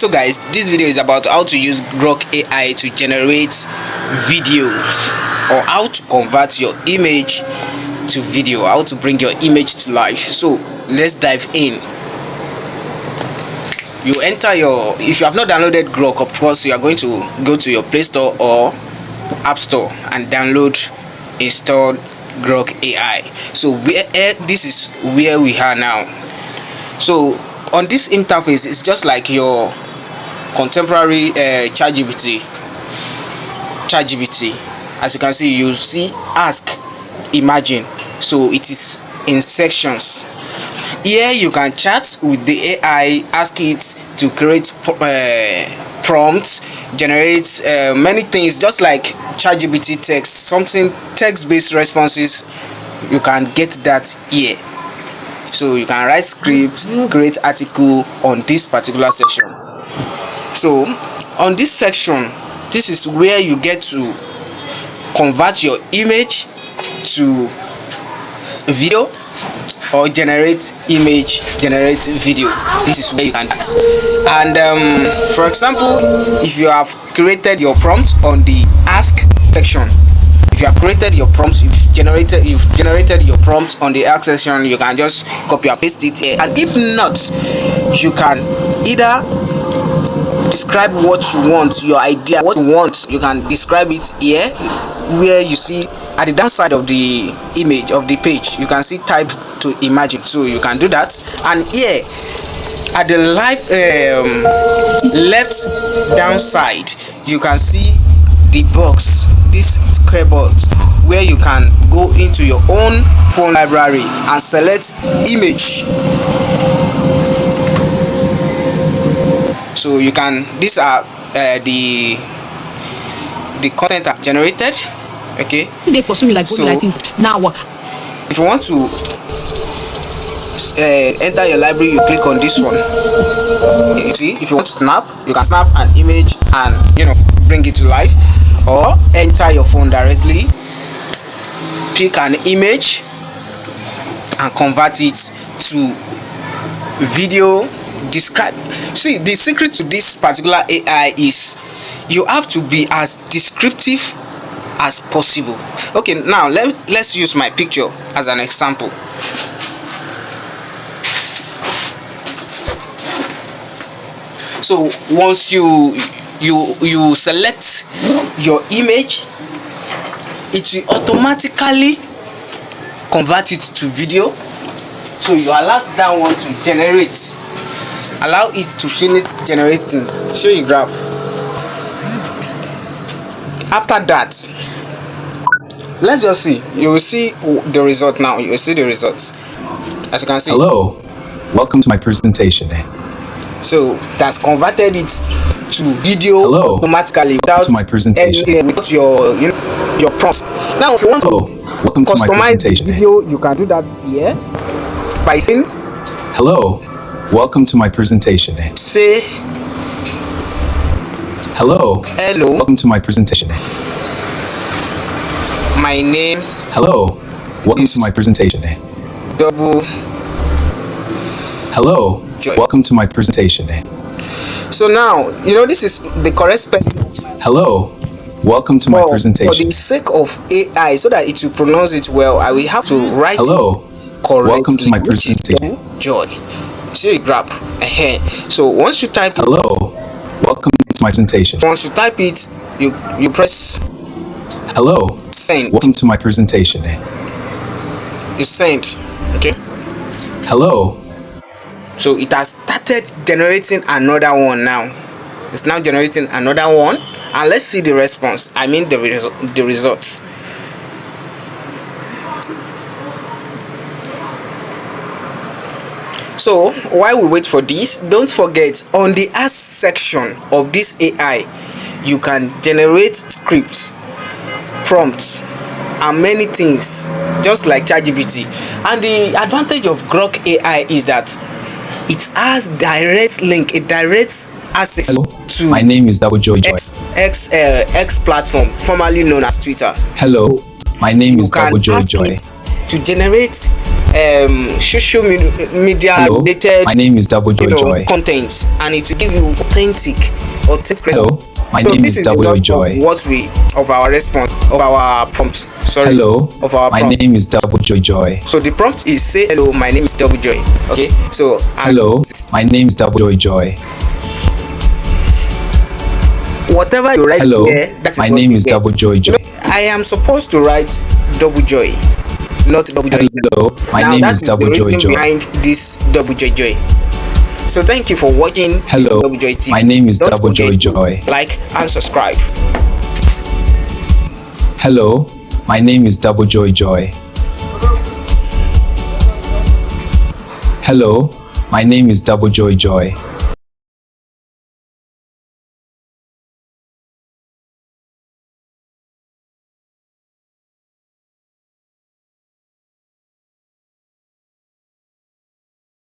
So guys, this video is about how to use Grok AI to generate videos, or how to convert your image to video, how to bring your image to life. So let's dive in. You enter your, if you have not downloaded Grok, of course you are going to go to your Play Store or App Store and install Grok AI. So this is where we are now. So on this interface, it's just like your contemporary ChatGPT. As you can see, you see ask, imagine. So it is in sections. Here you can chat with the AI, ask it to create prompts, generate many things, just like ChatGPT text, something text-based responses. You can get that here. So you can write script, create article on this particular section. So on this section, this is where you get to convert your image to video, or generate image, generate video. This is where you can do it. And for example, if you have created your prompt on the ask section, if you have created your prompts, you've generated your prompt on the ask section, you can just copy and paste it here. And if not, you can either describe what you want, your idea, what you want. You can describe it here, where you see at the downside of the image of the page, you can see type to imagine. So you can do that. And here at the left downside, you can see the box, this square box, where you can go into your own phone library and select image. So you can, these are the content I've generated. Okay, they pursue me like so now if you want to enter your library, you click on this one. You see, if you want to snap, you can snap an image and bring it to life, or enter your phone directly, pick an image and convert it to video. Describe. See, the secret to this particular AI is you have to be as descriptive as possible. Okay, now let's use my picture as an example. So once you select your image, it will automatically convert it to video. So you allow that one to generate, allow it to finish generating. Show you graph. After that, let's just see. You will see the result now. You will see the results. As you can see. Hello, welcome to my presentation. So that's converted it to video. Hello, automatically without my presentation. Without your prompts. Now, if you want to welcome to my presentation. Video, you can do that here by saying, hello, welcome to my presentation. Say, hello, welcome to my presentation. My name. Hello, welcome to my presentation. Double. Hello, Joy. Welcome to my presentation. So now, this is the correct spelling. Hello, welcome to my presentation. For the sake of AI, so that it will pronounce it well, I will have to write hello, correctly. Welcome to my presentation. Joy. See, grab ahead. So once you type hello, welcome to my presentation. Once you type it, you press hello, send. Welcome to my presentation. You send. Okay. Hello. So it has started generating another one now. It's now generating another one, and let's see the response. I mean the results. So while we wait for this, don't forget, on the ask section of this AI, you can generate scripts, prompts, and many things, just like ChatGPT. And the advantage of Grok AI is that it has direct link, it direct access. Hello, to my name is Double Joy. X platform, formerly known as Twitter. Hello, my name is Double Joy. to generate social media Hello, related, my name is Double Joy Joy. content, and it will give you authentic Hello, my so name this is is the Double result Joy. of what we of our response of our prompt. Sorry, Hello, of our my prompt. name is Double Joy Joy. So the prompt is say hello, my name is Double Joy. Okay, so Hello, my name is Double Joy Joy. whatever you write Hello, here, that is my what name you is get. Double Joy Joy. I am supposed to write Double Joy, not Double Joy. Hello, my Now name that is is the Double Joy reason Joy. behind this Double Joy Joy. So thank you for watching this Hello, Double Joy TV. my name is Don't Double Joy forget to Joy. like and subscribe. Hello, my name is Double Joy Joy. Hello, my name is Double Joy Joy.